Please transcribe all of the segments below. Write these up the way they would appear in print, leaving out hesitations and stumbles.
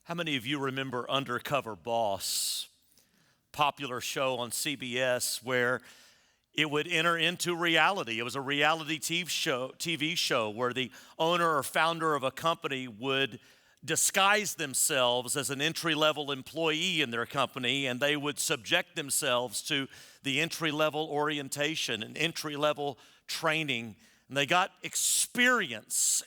How many of you remember Undercover Boss? Popular show on CBS where it would enter into reality. It was a reality TV show where the owner or founder of a company would disguise themselves as an entry-level employee in their company, and they would subject themselves to the entry-level orientation and entry-level training. And they got experience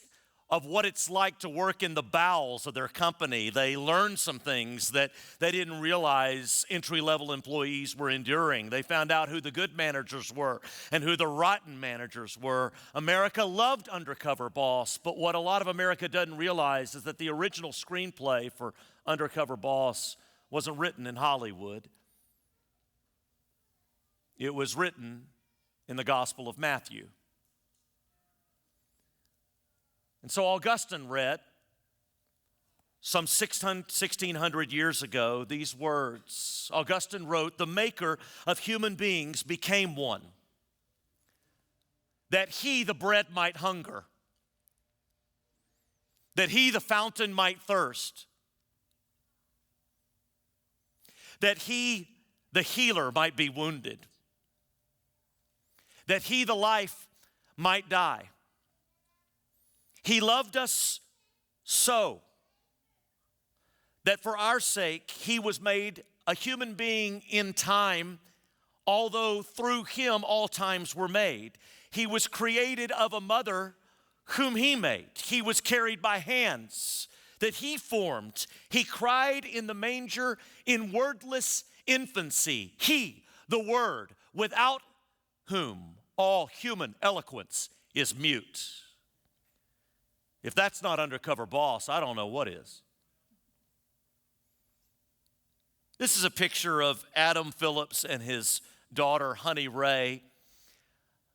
of what it's like to work in the bowels of their company. They learned some things that they didn't realize entry-level employees were enduring. They found out who the good managers were and who the rotten managers were. America loved Undercover Boss, but what a lot of America doesn't realize is that the original screenplay for Undercover Boss wasn't written in Hollywood. It was written in the Gospel of Matthew. And so Augustine read, some 1,600 years ago, these words. Augustine wrote, "The maker of human beings became one, that he, the bread, might hunger, that he, the fountain, might thirst, that he, the healer, might be wounded, that he, the life, might die. He loved us so that for our sake he was made a human being in time, although through him all times were made. He was created of a mother whom he made. He was carried by hands that he formed. He cried in the manger in wordless infancy. He, the Word, without whom all human eloquence is mute." If that's not Undercover Boss, I don't know what is. This is a picture of Adam Phillips and his daughter, Honey Ray.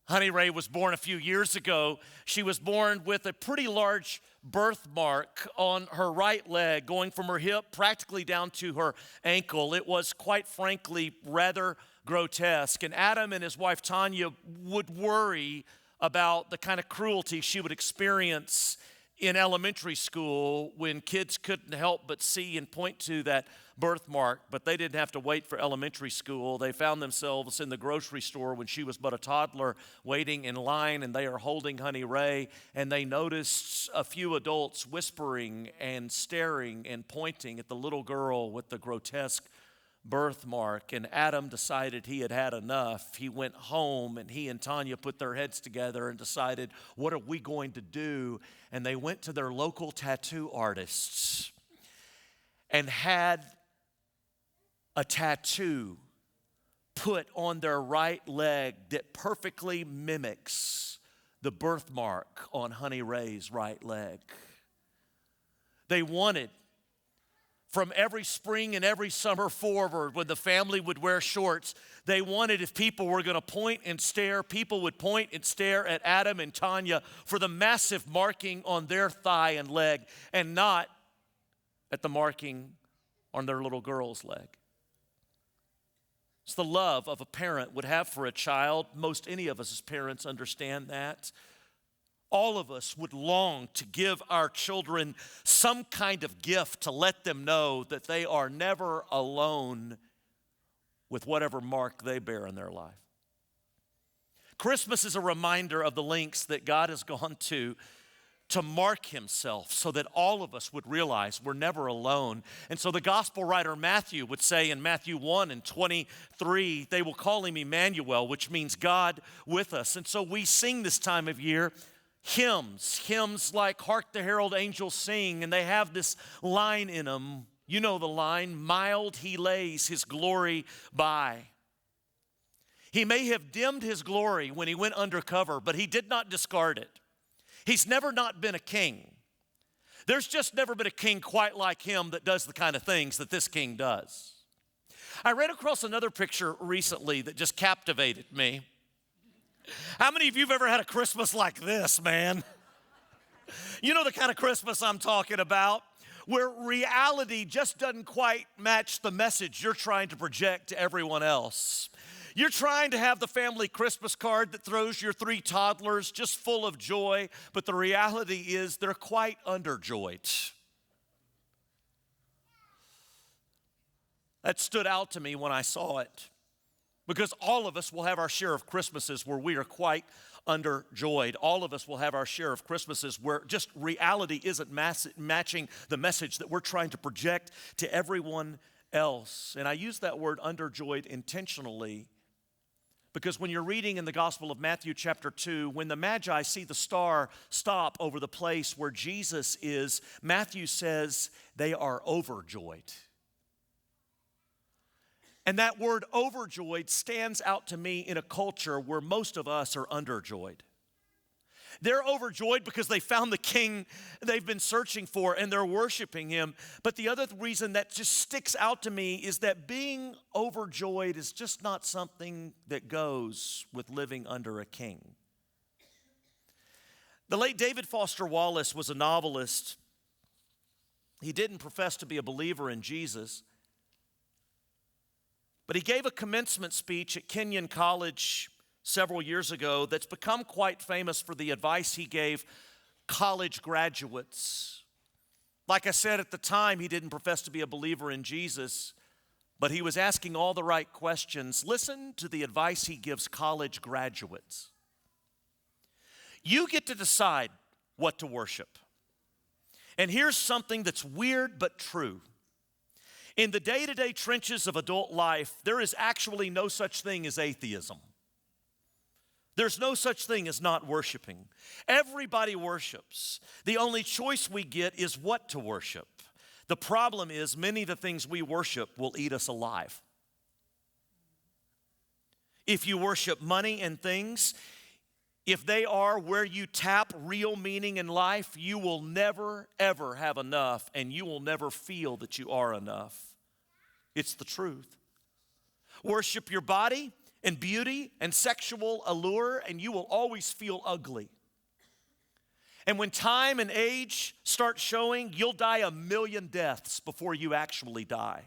Honey Ray was born a few years ago. She was born with a pretty large birthmark on her right leg, going from her hip practically down to her ankle. It was, quite frankly, rather grotesque. And Adam and his wife, Tanya, would worry about the kind of cruelty she would experience in elementary school when kids couldn't help but see and point to that birthmark. But they didn't have to wait for elementary school. They found themselves in the grocery store when she was but a toddler, waiting in line, and they are holding Honey Ray, and they noticed a few adults whispering and staring and pointing at the little girl with the grotesque birthmark. And Adam decided he had had enough. He went home, and he and Tanya put their heads together and decided, what are we going to do? And they went to their local tattoo artists and had a tattoo put on their right leg that perfectly mimics the birthmark on Honey Ray's right leg. They wanted, from every spring and every summer forward, when the family would wear shorts, they wanted, if people were going to point and stare, people would point and stare at Adam and Tanya for the massive marking on their thigh and leg, and not at the marking on their little girl's leg. It's the love of a parent would have for a child. Most any of us as parents understand that. All of us would long to give our children some kind of gift to let them know that they are never alone with whatever mark they bear in their life. Christmas is a reminder of the lengths that God has gone to mark himself so that all of us would realize we're never alone. And so the gospel writer Matthew would say in Matthew 1:23, "They will call him Emmanuel," which means God with us. And so we sing this time of year hymns like "Hark the Herald Angels Sing," and they have this line in them. You know the line, "Mild he lays his glory by." He may have dimmed his glory when he went undercover, but he did not discard it. He's never not been a king. There's just never been a king quite like him that does the kind of things that this king does. I ran across another picture recently that just captivated me. How many of you have ever had a Christmas like this, man? You know the kind of Christmas I'm talking about, where reality just doesn't quite match the message you're trying to project to everyone else. You're trying to have the family Christmas card that throws your 3 toddlers just full of joy, but the reality is they're quite underjoyed. That stood out to me when I saw it, because all of us will have our share of Christmases where we are quite underjoyed. All of us will have our share of Christmases where just reality isn't matching the message that we're trying to project to everyone else. And I use that word underjoyed intentionally because when you're reading in the Gospel of Matthew chapter 2, when the Magi see the star stop over the place where Jesus is, Matthew says they are overjoyed. And that word overjoyed stands out to me in a culture where most of us are underjoyed. They're overjoyed because they found the king they've been searching for and they're worshiping him. But the other reason that just sticks out to me is that being overjoyed is just not something that goes with living under a king. The late David Foster Wallace was a novelist. He didn't profess to be a believer in Jesus, but he gave a commencement speech at Kenyon College several years ago that's become quite famous for the advice he gave college graduates. Like I said, at the time, he didn't profess to be a believer in Jesus, but he was asking all the right questions. Listen to the advice he gives college graduates. You get to decide what to worship. And here's something that's weird but true. In the day-to-day trenches of adult life, there is actually no such thing as atheism. There's no such thing as not worshiping. Everybody worships. The only choice we get is what to worship. The problem is many of the things we worship will eat us alive. If you worship money and things, if they are where you tap real meaning in life, you will never, ever have enough, and you will never feel that you are enough. It's the truth. Worship your body and beauty and sexual allure, and you will always feel ugly. And when time and age start showing, you'll die a million deaths before you actually die.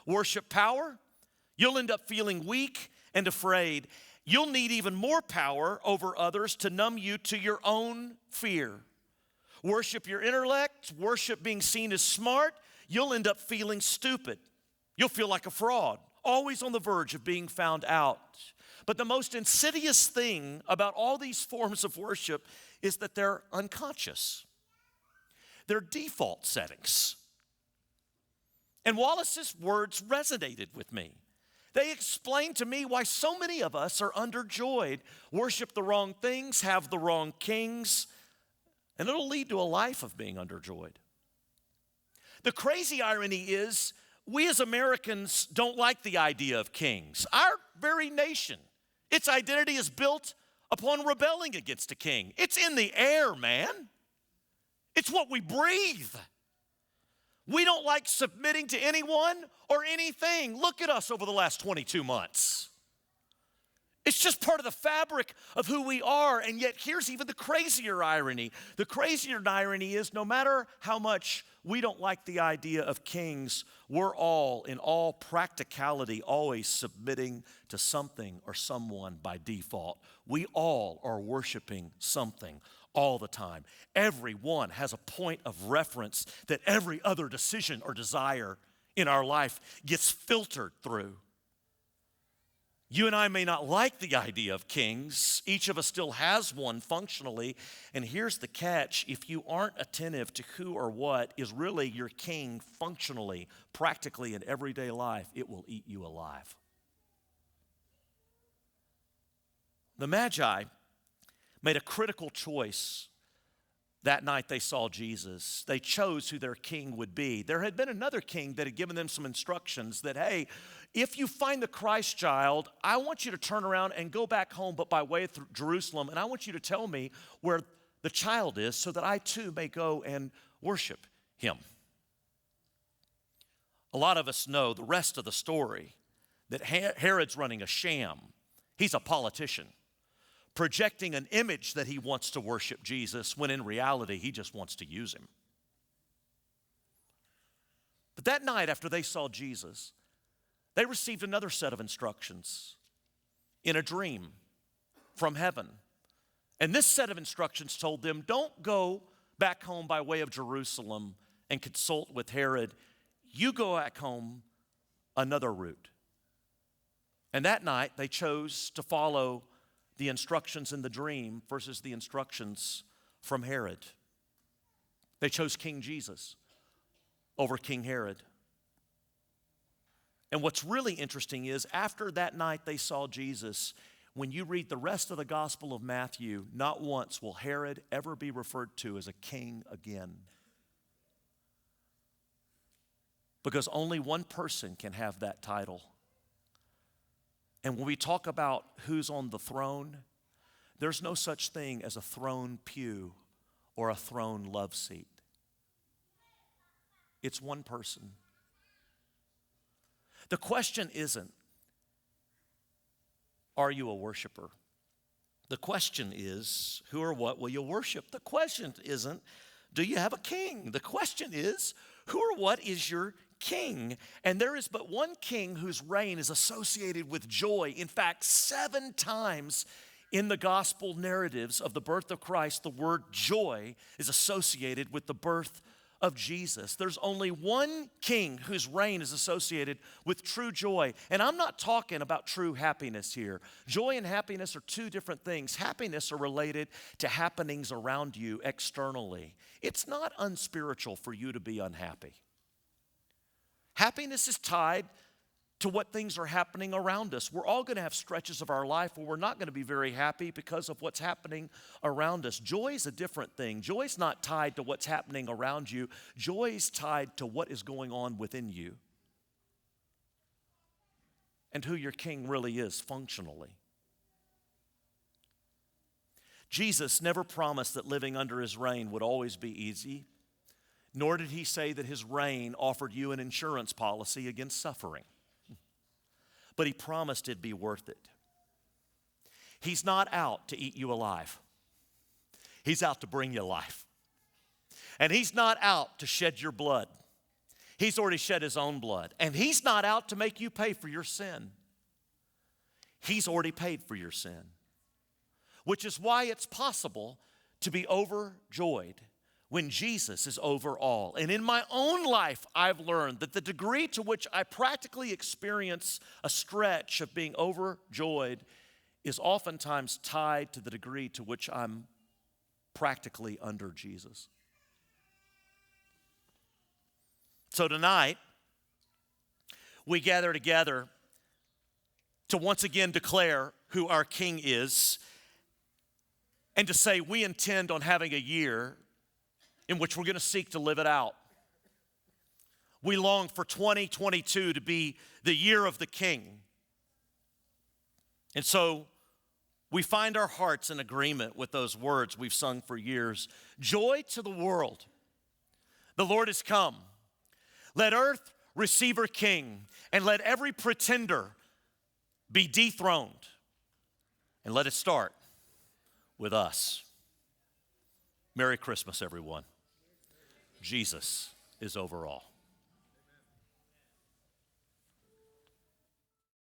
Worship power, you'll end up feeling weak and afraid. You'll need even more power over others to numb you to your own fear. Worship your intellect, worship being seen as smart, you'll end up feeling stupid. You'll feel like a fraud, always on the verge of being found out. But the most insidious thing about all these forms of worship is that they're unconscious. They're default settings. And Wallace's words resonated with me. They explain to me why so many of us are underjoyed, worship the wrong things, have the wrong kings, and it'll lead to a life of being underjoyed. The crazy irony is we as Americans don't like the idea of kings. Our very nation, its identity is built upon rebelling against a king. It's in the air, man. It's what we breathe. We don't like submitting to anyone or anything. Look at us over the last 22 months. It's just part of the fabric of who we are. And yet here's even the crazier irony. The crazier irony is no matter how much we don't like the idea of kings, we're all, in all practicality, always submitting to something or someone by default. We all are worshiping something all the time. Everyone has a point of reference that every other decision or desire in our life gets filtered through. You and I may not like the idea of kings. Each of us still has one functionally. And here's the catch. If you aren't attentive to who or what is really your king functionally, practically in everyday life, it will eat you alive. The Magi made a critical choice that night they saw Jesus. They chose who their king would be. There had been another king that had given them some instructions that, hey, if you find the Christ child, I want you to turn around and go back home, but by way of Jerusalem, and I want you to tell me where the child is so that I too may go and worship him. A lot of us know the rest of the story, that Herod's running a sham. He's a politician, projecting an image that he wants to worship Jesus when in reality he just wants to use him. But that night after they saw Jesus, they received another set of instructions in a dream from heaven. And this set of instructions told them, don't go back home by way of Jerusalem and consult with Herod. You go back home another route. And that night, they chose to follow the instructions in the dream versus the instructions from Herod. They chose King Jesus over King Herod. And what's really interesting is after that night they saw Jesus, when you read the rest of the Gospel of Matthew, not once will Herod ever be referred to as a king again. Because only one person can have that title. And when we talk about who's on the throne, there's no such thing as a throne pew or a throne love seat. It's one person. The question isn't, are you a worshiper? The question is, who or what will you worship? The question isn't, do you have a king? The question is, who or what is your king? And there is but one king whose reign is associated with joy. In fact, 7 times in the gospel narratives of the birth of Christ, the word joy is associated with the birth of Jesus. There's only one king whose reign is associated with true joy. And I'm not talking about true happiness here. Joy and happiness are 2 different things. Happiness are related to happenings around you externally. It's not unspiritual for you to be unhappy. Happiness is tied to what things are happening around us. We're all going to have stretches of our life where we're not going to be very happy because of what's happening around us. Joy is a different thing. Joy is not tied to what's happening around you. Joy is tied to what is going on within you and who your king really is functionally. Jesus never promised that living under his reign would always be easy, nor did he say that his reign offered you an insurance policy against suffering. But he promised it'd be worth it. He's not out to eat you alive. He's out to bring you life. And he's not out to shed your blood. He's already shed his own blood. And he's not out to make you pay for your sin. He's already paid for your sin. Which is why it's possible to be overjoyed when Jesus is over all. And in my own life, I've learned that the degree to which I practically experience a stretch of being overjoyed is oftentimes tied to the degree to which I'm practically under Jesus. So tonight, we gather together to once again declare who our King is and to say we intend on having a year in which we're going to seek to live it out. We long for 2022 to be the year of the King. And so we find our hearts in agreement with those words we've sung for years. Joy to the world. The Lord has come. Let earth receive her King, and let every pretender be dethroned. And let it start with us. Merry Christmas, everyone. Jesus is over all.